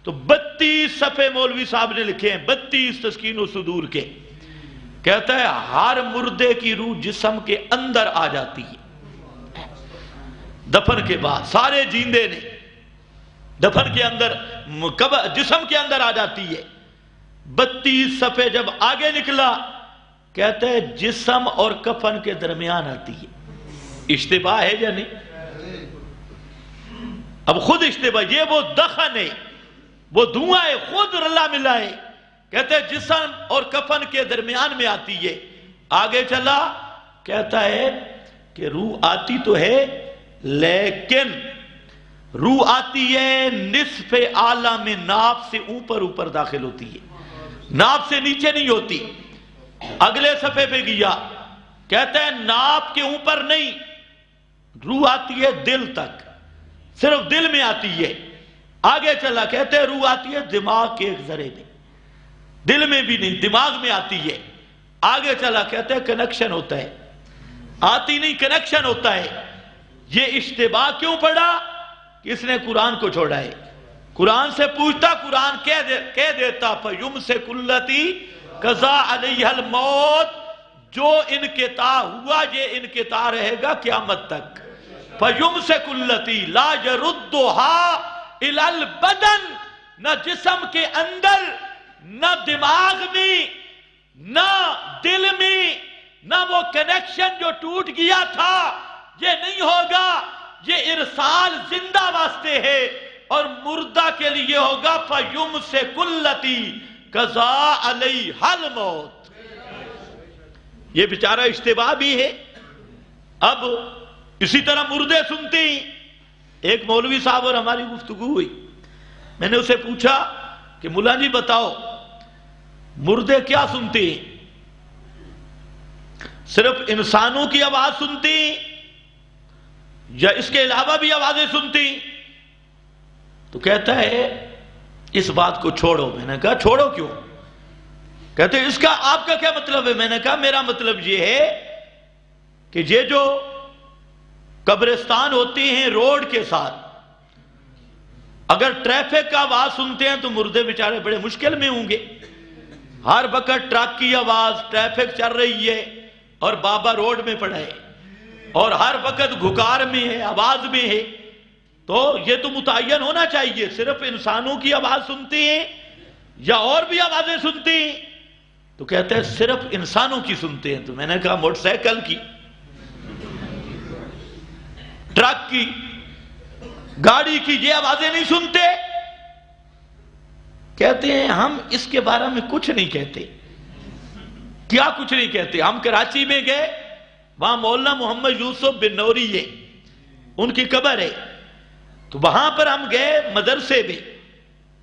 تو 32 صفحے مولوی صاحب نے لکھے ہیں، 32 تسکین و صدور کے. کہتا ہے ہر مردے کی روح جسم کے اندر آ جاتی ہے دفن کے بعد. سارے جیندے نے دفن کے اندر جسم کے اندر آ جاتی ہے. 32 صفحے جب آگے نکلا کہتا ہے جسم اور کفن کے درمیان آتی ہے. اشتباہ ہے یا نہیں؟ اب خود اشتباہ، یہ وہ دخن ہے، وہ دھواں ہے، خود رلا ملا ہے. کہتے ہیں جسم اور کفن کے درمیان میں آتی ہے. آگے چلا کہتا ہے کہ روح آتی تو ہے لیکن روح آتی ہے نصف عالم ناف سے اوپر داخل ہوتی ہے، ناف سے نیچے نہیں ہوتی. اگلے صفحے پہ گیا کہتا ہے ناف کے اوپر نہیں، روح آتی ہے دل تک، صرف دل میں آتی ہے. آگے چلا کہتے ہیں روح آتی ہے دماغ کے ایک ذرے میں، دل میں بھی نہیں، دماغ میں آتی ہے. آگے چلا کہتے ہیں کنیکشن ہوتا ہے، آتی نہیں، کنیکشن ہوتا ہے. یہ اشتباہ کیوں پڑا؟ کس نے قرآن کو چھوڑا ہے. قرآن سے پوچھتا، قرآن کہہ دیتا فَيُمْسِكُ الَّتِي قَضَىٰ عَلَيْهَا الْمَوْتِ، جو انقطاع ہوا یہ انقطاع رہے گا قیامت تک. فَيُمْسِكُ الَّتِي لَا يَرُدُّهَا إِلَى الْبَدَنِ، نہ جسم کے اندر، نہ دماغ میں، نہ دل میں، نہ وہ کنیکشن جو ٹوٹ گیا تھا یہ نہیں ہوگا. یہ ارسال زندہ واسطے ہے اور مردہ کے لیے ہوگا فَيُمْسِكُ الَّتِي قَضَىٰ عَلَيْهَا الْمَوْتِ. یہ بیچارہ اشتباہ بھی ہے. اب اسی طرح مردے سنتے ہیں. ایک مولوی صاحب اور ہماری گفتگو ہوئی، میں نے اسے پوچھا کہ مولا جی بتاؤ مردے کیا سنتے ہیں؟ صرف انسانوں کی آواز سنتے ہیں یا اس کے علاوہ بھی آوازیں سنتی؟ تو کہتا ہے اس بات کو چھوڑو. میں نے کہا چھوڑو کیوں؟ کہتے ہیں اس کا آپ کا کیا مطلب ہے؟ میں نے کہا میرا مطلب یہ ہے کہ یہ جو قبرستان ہوتے ہیں روڈ کے ساتھ، اگر ٹریفک کا آواز سنتے ہیں تو مردے بیچارے بڑے مشکل میں ہوں گے. ہر وقت ٹرک کی آواز، ٹریفک چل رہی ہے اور بابا روڈ میں پڑا ہے اور ہر وقت گھکار میں ہے، آواز میں ہے، تو یہ تو متعین ہونا چاہیے صرف انسانوں کی آواز سنتے ہیں یا اور بھی آوازیں سنتے ہیں؟ تو کہتے ہیں صرف انسانوں کی سنتے ہیں. تو میں نے کہا موٹر سائیکل کی، ٹرک کی، گاڑی کی یہ آوازیں نہیں سنتے؟ کہتے ہیں ہم اس کے بارے میں کچھ نہیں کہتے. کیا کچھ نہیں کہتے؟ ہم کراچی میں گئے، وہاں مولانا محمد یوسف بن نوری ہے، ان کی قبر ہے، تو وہاں پر ہم گئے مدرسے میں.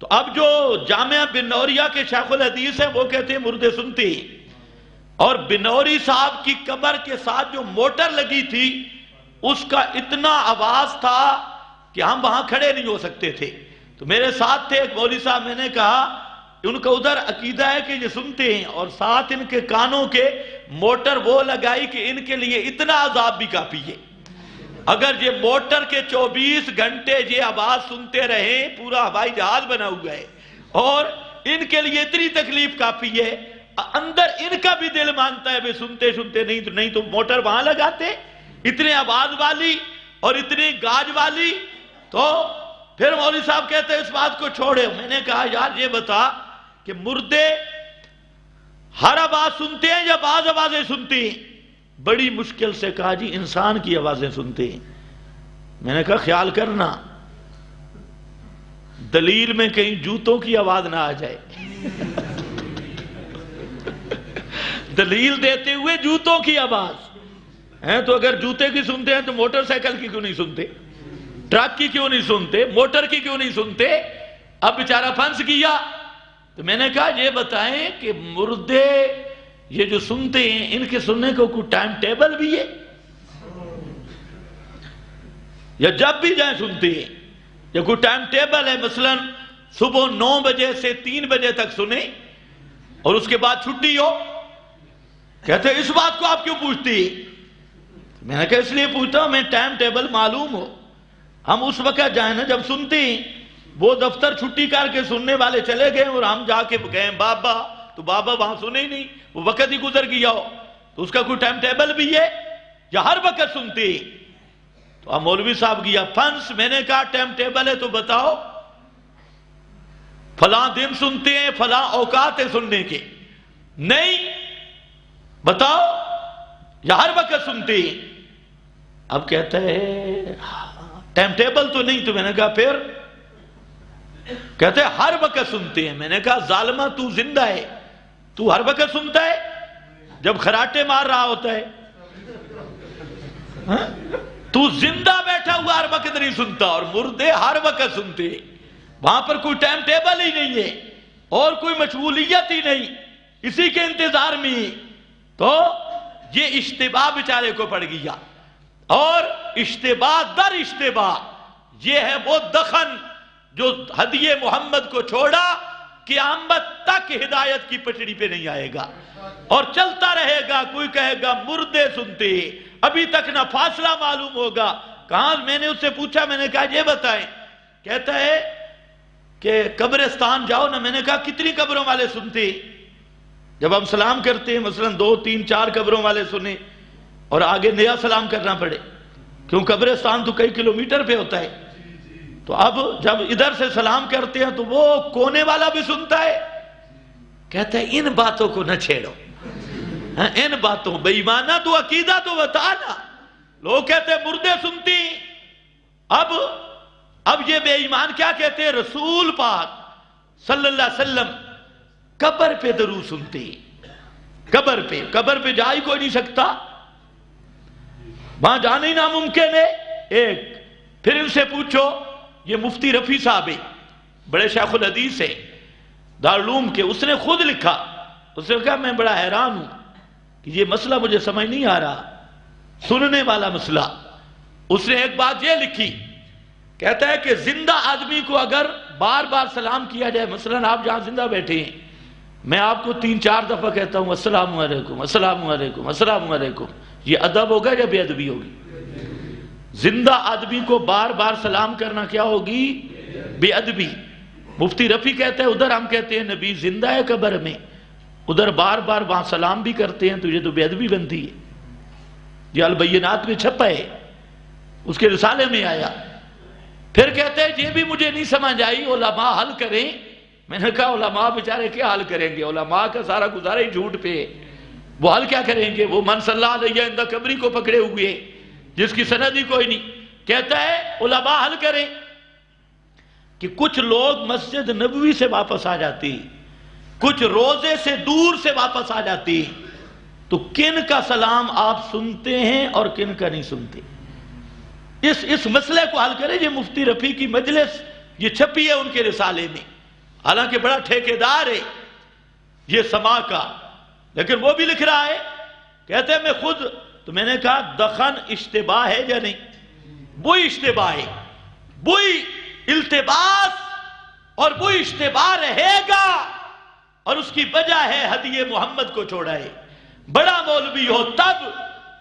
تو اب جو جامعہ بن نوریہ کے شیخ الحدیث ہیں وہ کہتے ہیں مردے سنتے ہیں. اور بن نوری صاحب کی قبر کے ساتھ جو موٹر لگی تھی اس کا اتنا آواز تھا کہ ہم وہاں کھڑے نہیں ہو سکتے تھے. تو میرے ساتھ تھے ایک مولوی صاحب، میں نے کہا ان کا ادھر عقیدہ ہے کہ یہ سنتے ہیں اور ساتھ ان کے کانوں کے موٹر وہ لگائی کہ ان کے لیے اتنا عذاب بھی کافی ہے. اگر یہ موٹر کے 24 گھنٹے یہ آواز سنتے رہیں، پورا ہوائی جہاز بنا ہوا ہے اور ان کے لیے اتنی تکلیف کافی ہے. اندر ان کا بھی دل مانتا ہے سنتے سنتے نہیں تو موٹر وہاں لگاتے، اتنے آواز والی اور اتنی گاج والی. تو پھر مولوی صاحب کہتے ہیں اس بات کو چھوڑے. میں نے کہا یار یہ بتا کہ مردے ہر آواز سنتے ہیں یا بعض آوازیں سنتے ہیں؟ بڑی مشکل سے کہا جی انسان کی آوازیں سنتے ہیں. میں نے کہا خیال کرنا دلیل میں کہیں جوتوں کی آواز نہ آ جائے. دلیل دیتے ہوئے جوتوں کی آواز ہیں، تو اگر جوتے کی سنتے ہیں تو موٹر سائیکل کی کیوں نہیں سنتے؟ ٹرک کی کیوں نہیں سنتے؟ موٹر کی کیوں نہیں سنتے؟ اب بیچارہ پھنس گیا. تو میں نے کہا یہ بتائیں کہ مردے یہ جو سنتے ہیں ان کے سننے کو کوئی ٹائم ٹیبل بھی ہے یا جب بھی جائیں سنتے ہیں یا کوئی ٹائم ٹیبل ہے؟ مثلا صبح 9 بجے سے 3 بجے تک سنیں اور اس کے بعد چھٹی ہو. کہتے ہیں اس بات کو آپ کیوں پوچھتے ہیں؟ میں نے کہا اس لیے پوچھتا ہوں میں ٹائم ٹیبل معلوم ہو، ہم اس وقت جائیں نا جب سنتے ہیں. وہ دفتر چھٹی کر کے سننے والے چلے گئے اور ہم جا کے گئے بابا، تو بابا وہاں سنے ہی نہیں، وہ وقت ہی گزر گیا ہو، تو اس کا کوئی ٹائم ٹیبل بھی ہے یا ہر وقت سنتے؟ تو اب مولوی صاحب گیا فنس، میں نے کہا ٹائم ٹیبل ہے تو بتاؤ، فلاں دن سنتے ہیں، فلاں اوقات ہے سننے کے، نہیں بتاؤ یا ہر وقت سنتے ہیں؟ اب کہتا ہے ٹائم ٹیبل تو نہیں، تو میں نے کہا پھر؟ کہتے ہیں ہر وقت سنتے ہیں۔ میں نے کہا ظالمہ تو زندہ ہے، تو ہر وقت سنتا ہے جب خراٹے مار رہا ہوتا ہے؟ تو زندہ بیٹھا ہوا ہر وقت نہیں سنتا، اور مردے ہر وقت سنتے ہیں۔ وہاں پر کوئی ٹائم ٹیبل ہی نہیں ہے اور کوئی مشغولیت ہی نہیں، اسی کے انتظار میں۔ تو یہ اشتباہ بیچارے کو پڑ گیا، اور اشتباہ در اشتباہ یہ ہے وہ دخن جو ہدی محمد کو چھوڑا قیامت تک ہدایت کی پٹڑی پہ نہیں آئے گا اور چلتا رہے گا۔ کوئی کہے گا مردے سنتے، ابھی تک نہ فاصلہ معلوم ہوگا کہاں۔ میں نے اس سے پوچھا، میں نے کہا یہ بتائیں، کہتا ہے کہ قبرستان جاؤ نا۔ میں نے کہا کتنی قبروں والے سنتے؟ جب ہم سلام کرتے ہیں مثلا 2 3 4 قبروں والے سنے اور آگے نیا سلام کرنا پڑے، کیوں قبرستان تو کئی کلومیٹر پہ ہوتا ہے، تو اب جب ادھر سے سلام کرتے ہیں تو وہ کونے والا بھی سنتا ہے۔ کہتا ہے ان باتوں کو نہ چھیڑو، ان باتوں، بے ایمانہ تو عقیدہ تو بتا نا۔ لوگ کہتے ہیں مردے سنتی، اب یہ بے ایمان کیا کہتے ہیں؟ رسول پاک صلی اللہ علیہ وسلم قبر پہ درود سنتے، قبر پہ جا ہی کوئی نہیں سکتا، وہاں جانا ہی ناممکن ہے۔ ایک پھر ان سے پوچھو، یہ مفتی رفیع صاحب ہے، بڑے شیخ الحدیث ہیں دارالعلوم کے، اس نے خود لکھا، اس نے کہا میں بڑا حیران ہوں کہ یہ مسئلہ مجھے سمجھ نہیں آ رہا، سننے والا مسئلہ۔ اس نے ایک بات یہ لکھی، کہتا ہے کہ زندہ آدمی کو اگر بار بار سلام کیا جائے، مثلا آپ جہاں زندہ بیٹھے ہیں، میں آپ کو 3 4 دفعہ کہتا ہوں السلام علیکم السلام علیکم السلام علیکم، یہ ادب ہوگا یا بے ادبی ہوگی؟ زندہ آدمی کو بار بار سلام کرنا کیا ہوگی؟ بے ادبی۔ مفتی رفیع کہتے ہیں ادھر ہم کہتے ہیں نبی زندہ ہے قبر میں، ادھر بار بار وہاں سلام بھی کرتے ہیں، تو یہ تو بے ادبی بنتی ہے۔ یہ البینات میں چھپا ہے، اس کے رسالے میں آیا۔ پھر کہتے ہیں یہ بھی مجھے نہیں سمجھ آئی، علماء حل کریں۔ میں نے کہا علماء بیچارے کیا حل کریں گے؟ علماء کا سارا گزارا ہی جھوٹ پہ، وہ حل کیا کریں گے؟ وہ من صلی اللہ علیہ عند قبری کو پکڑے ہوئے جس کی سند ہی کوئی نہیں۔ کہتا ہے علماء حل کریں کہ کچھ لوگ مسجد نبوی سے واپس آ جاتی، کچھ روزے سے دور سے واپس آ جاتی، تو کن کا سلام آپ سنتے ہیں اور کن کا نہیں سنتے؟ اس مسئلے کو حل کریں۔ یہ مفتی رفیع کی مجلس یہ چھپی ہے ان کے رسالے میں، حالانکہ بڑا ٹھیکیدار ہے یہ سما کا، لیکن وہ بھی لکھ رہا ہے، کہتے ہیں میں خود۔ تو میں نے کہا دخن اشتباہ ہے یا نہیں؟ وہی اشتباہ ہے، وہی التباس، اور وہی اشتباہ رہے گا، اور اس کی وجہ ہے ہدی محمد کو چھوڑا ہے۔ بڑا مولوی ہو تب،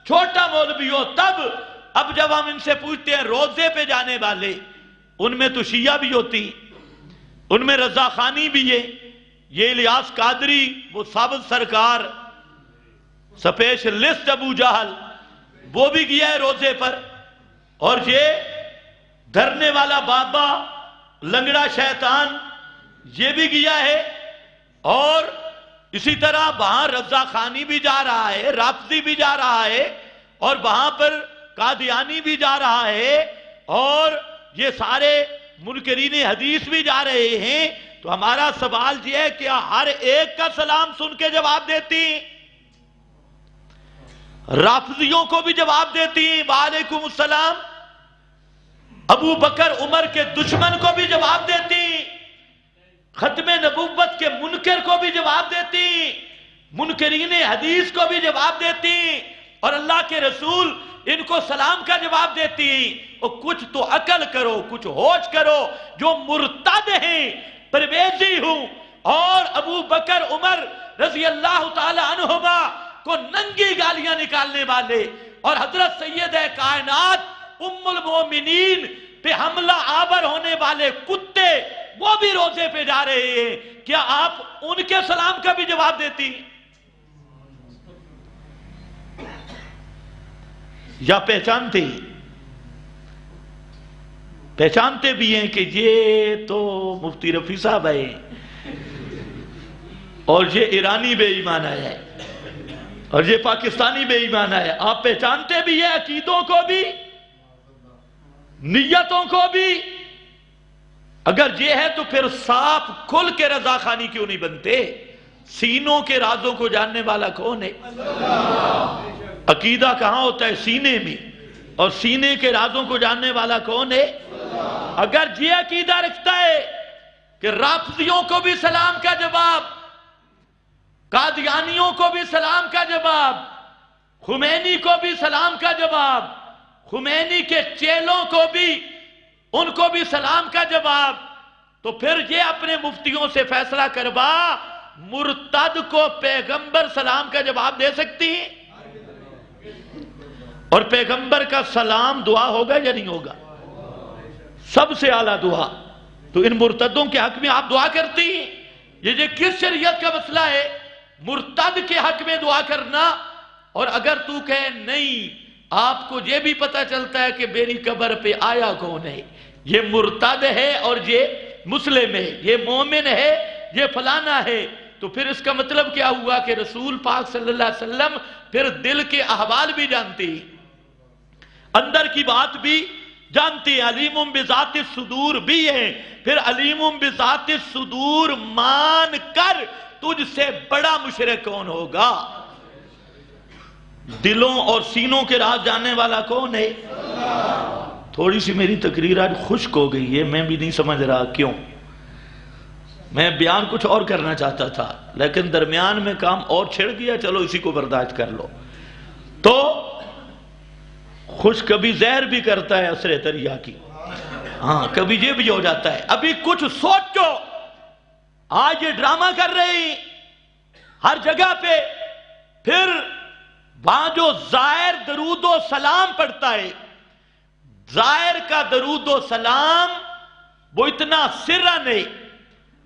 چھوٹا مولوی ہو تب۔ اب جب ہم ان سے پوچھتے ہیں روزے پہ جانے والے، ان میں تو شیعہ بھی ہوتی، ان میں رضا خانی بھی ہے، یہ الیاس قادری، وہ ثابت سرکار، سپیشلسٹ ابو جہل، وہ بھی گیا ہے روزے پر، اور یہ دھرنے والا بابا لنگڑا شیطان یہ بھی گیا ہے، اور اسی طرح وہاں رضا خانی بھی جا رہا ہے، رافضی بھی جا رہا ہے، اور وہاں پر قادیانی بھی جا رہا ہے، اور یہ سارے منکرین حدیث بھی جا رہے ہیں۔ تو ہمارا سوال یہ ہے کہ ہر ایک کا سلام سن کے جواب دیتی، رافضیوں کو بھی جواب دیتی وعلیکم السلام، ابو بکر عمر کے دشمن کو بھی جواب دیتی، ختم نبوت کے منکر کو بھی جواب دیتی، منکرین حدیث کو بھی جواب دیتی، اور اللہ کے رسول ان کو سلام کا جواب دیتی۔ اور کچھ تو عقل کرو، کچھ ہوش کرو، جو مرتد ہیں، پرویزی ہوں، اور ابو بکر عمر رضی اللہ تعالی عنہما کو ننگی گالیاں نکالنے والے، اور حضرت سید کائنات ام المومنین پہ حملہ آور ہونے والے کتے وہ بھی روزے پہ جا رہے ہیں، کیا آپ ان کے سلام کا بھی جواب دیتی یا پہچانتے بھی ہیں کہ یہ تو مفتی رفیع صاحب ہیں اور یہ ایرانی بے ایمان آیا ہے اور یہ پاکستانی بے ایمان آیا ہے؟ آپ پہچانتے بھی ہیں عقیدوں کو بھی، نیتوں کو بھی؟ اگر یہ ہے تو پھر صاف کھل کے رضا خانی کیوں نہیں بنتے؟ سینوں کے رازوں کو جاننے والا کون ہے؟ عقیدہ کہاں ہوتا ہے؟ سینے میں، اور سینے کے رازوں کو جاننے والا کون ہے؟ اگر یہ عقیدہ رکھتا ہے کہ رافضیوں کو بھی سلام کا جواب، قادیانیوں کو بھی سلام کا جواب، خمینی کو بھی سلام کا جواب، خمینی کے چیلوں کو بھی، ان کو بھی سلام کا جواب، تو پھر یہ اپنے مفتیوں سے فیصلہ کروا مرتد کو پیغمبر سلام کا جواب دے سکتی ہیں؟ اور پیغمبر کا سلام دعا ہوگا یا نہیں ہوگا؟ سب سے اعلیٰ دعا۔ تو ان مرتدوں کے حق میں آپ دعا کرتی ہیں؟ یہ کس شریعت کا مسئلہ ہے مرتد کے حق میں دعا کرنا؟ اور اگر تو کہے نہیں، آپ کو یہ بھی پتہ چلتا ہے کہ میری قبر پہ آیا کون ہے، یہ مرتد ہے اور یہ مسلم ہے، یہ مومن ہے، یہ فلانا ہے، تو پھر اس کا مطلب کیا ہوا کہ رسول پاک صلی اللہ علیہ وسلم پھر دل کے احوال بھی جانتے ہیں، اندر کی بات بھی جانتے ہیں، علیم بذات الصدور بھی ہیں، پھر علیم بذات الصدور مان کر تجھ سے بڑا مشرک کون ہوگا؟ دلوں اور سینوں کے راز جاننے والا کون ہے؟ تھوڑی سی میری تقریر آج خشک ہو گئی ہے، میں بھی نہیں سمجھ رہا کیوں۔ میں بیان کچھ اور کرنا چاہتا تھا لیکن درمیان میں کام اور چھڑ گیا، چلو اسی کو برداشت کر لو۔ تو خوش کبھی زہر بھی کرتا ہے عصر تریا کی، ہاں کبھی یہ بھی ہو جاتا ہے۔ ابھی کچھ سوچو، آج یہ ڈرامہ کر رہے ہیں ہر جگہ پہ، پھر وہاں جو زائر درود و سلام پڑھتا ہے، زائر کا درود و سلام وہ اتنا سرن ہے،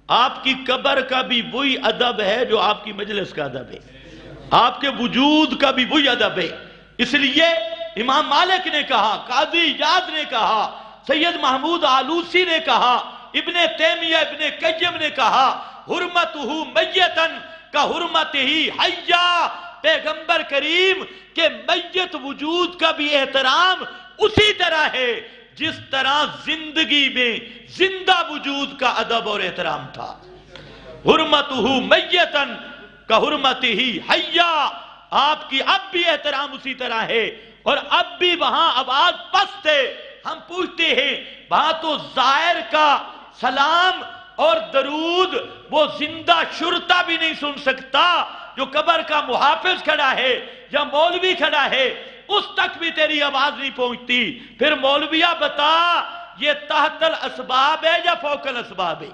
آپ کی قبر کا بھی وہی ادب ہے جو آپ کی مجلس کا ادب ہے، آپ کے وجود کا بھی وہی ادب ہے۔ اس لیے امام مالک نے کہا، قاضی ایاز نے کہا، سید محمود آلوسی نے کہا، ابن تیمیہ ابن قیم نے کہا، حرمتہ میتن کا حرمتہ حیا، پیغمبر کریم کے میت وجود کا بھی احترام اسی طرح ہے جس طرح زندگی میں زندہ وجود کا ادب اور احترام تھا۔ حرمتہ میتن کا حرمتہ حیا، آپ کی اب بھی احترام اسی طرح ہے، اور اب بھی وہاں آواز پست ہے۔ ہم پوچھتے ہیں وہاں تو زائر کا سلام اور درود وہ زندہ شرطہ بھی نہیں سن سکتا، جو قبر کا محافظ کھڑا ہے یا مولوی کھڑا ہے اس تک بھی تیری آواز نہیں پہنچتی۔ پھر مولویہ بتا یہ تحت الاسباب ہے یا فوق الاسباب ہے؟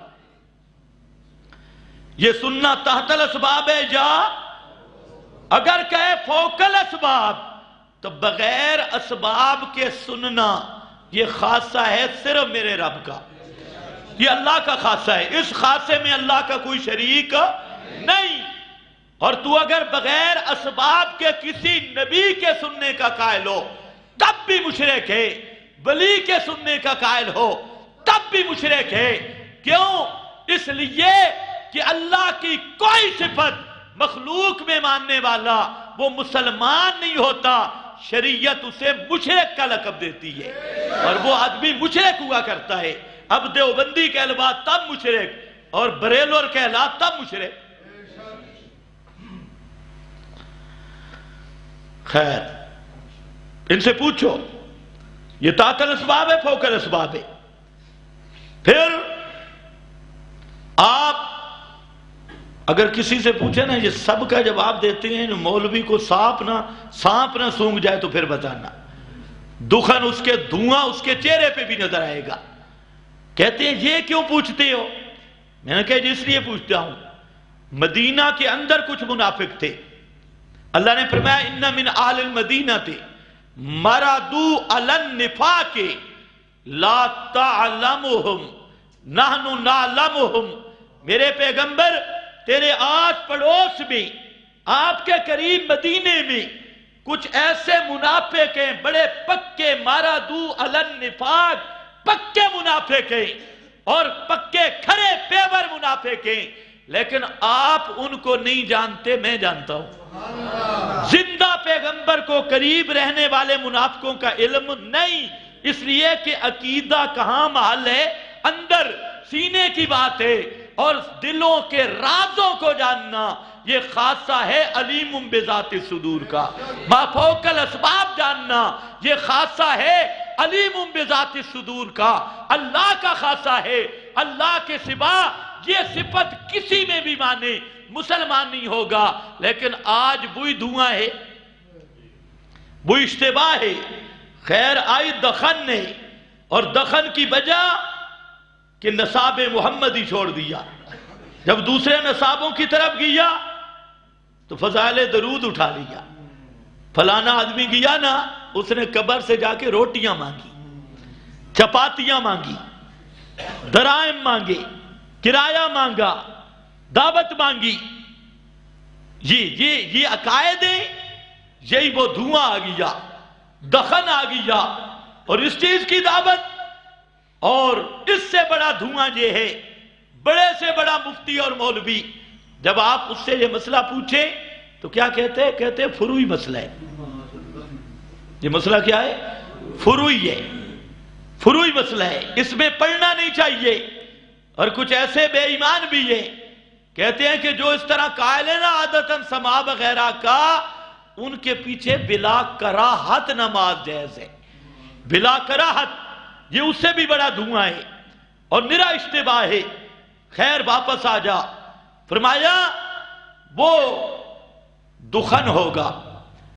یہ سننا تحت الاسباب ہے یا؟ اگر کہے فوق الاسباب تو بغیر اسباب کے سننا یہ خاصہ ہے صرف میرے رب کا، یہ اللہ کا خاصہ ہے، اس خاصے میں اللہ کا کوئی شریک نہیں۔ اور تو اگر بغیر اسباب کے کسی نبی کے سننے کا قائل ہو تب بھی مشرک ہے، ولی کے سننے کا قائل ہو تب بھی مشرک ہے۔ کیوں؟ اس لیے کہ اللہ کی کوئی صفت مخلوق میں ماننے والا وہ مسلمان نہیں ہوتا، شریعت اسے مشرک کا لقب دیتی ہے، اور وہ آدمی مشرک ہوا کرتا ہے۔ اب دیوبندی کہلوا تب مشرک اور بریلور کہلا تب مشرک۔ خیر ان سے پوچھو یہ تحت الاسباب ہے فوق الاسباب ہے؟ پھر آپ اگر کسی سے پوچھے نا یہ سب کا جواب دیتے ہیں، مولوی کو سانپ نہ سونگ جائے تو پھر بتانا، دخن اس کے دھواں اس کے چہرے پہ بھی نظر آئے گا۔ کہتے ہیں یہ کیوں پوچھتے ہو؟ میں نے کہا اس لیے پوچھتا ہوں، مدینہ کے اندر کچھ منافق تھے، اللہ نے فرمایا ان من اہل المدینہ مرضوا علی النفاق لا تعلمہم نحن نعلمہم، میرے پیغمبر تیرے آس پڑوس میں، آپ کے قریب مدینے میں کچھ ایسے منافق ہیں، بڑے پکے مارادو علی النفاق، پکے منافق ہیں اور پکے کھڑے پیور منافق ہیں، لیکن آپ ان کو نہیں جانتے، میں جانتا ہوں۔ زندہ پیغمبر کو قریب رہنے والے منافقوں کا علم نہیں، اس لیے کہ عقیدہ کہاں محل ہے؟ اندر سینے کی بات ہے، اور دلوں کے رازوں کو جاننا یہ خاصہ ہے علیم بذات الصدور کا۔ ما فوق الاسباب جاننا یہ خاصہ ہے علیم بذات الصدور کا، اللہ کا خاصہ ہے۔ اللہ کے سوا یہ صفت کسی میں بھی مانے مسلمان نہیں ہوگا۔ لیکن آج وہی دھواں ہے، وہی اشتباہ ہے۔ خیر آئی دخن نے، اور دخن کی وجہ کہ نصاب محمدی چھوڑ دیا۔ جب دوسرے نصابوں کی طرف گیا تو فضائل درود اٹھا لیا۔ فلانا آدمی گیا نا، اس نے قبر سے جا کے روٹیاں مانگی، چپاتیاں مانگی، درائم مانگے، کرایہ مانگا، دعوت مانگی۔ یہ عقائد ہیں، یہی وہ دھواں آ گیا، دخن آ گیا، اور اس چیز کی دعوت۔ اور اس سے بڑا دھواں یہ ہے، بڑے سے بڑا مفتی اور مولوی جب آپ اس سے یہ مسئلہ پوچھیں تو کیا کہتے ہیں؟ کہتے ہیں فروعی مسئلہ ہے۔ یہ مسئلہ کیا ہے؟ فروعی ہے، فروعی مسئلہ ہے، اس میں پڑھنا نہیں چاہیے۔ اور کچھ ایسے بے ایمان بھی ہیں، کہتے ہیں کہ جو اس طرح قائل ہے نا عادتاً سما وغیرہ کا، ان کے پیچھے بلا کراہت نماز جائز ہے، بلا کراہت۔ یہ اس سے بھی بڑا دھواں ہے اور نرا اشتباہ ہے۔ خیر واپس آ جا، فرمایا وہ دخن ہوگا،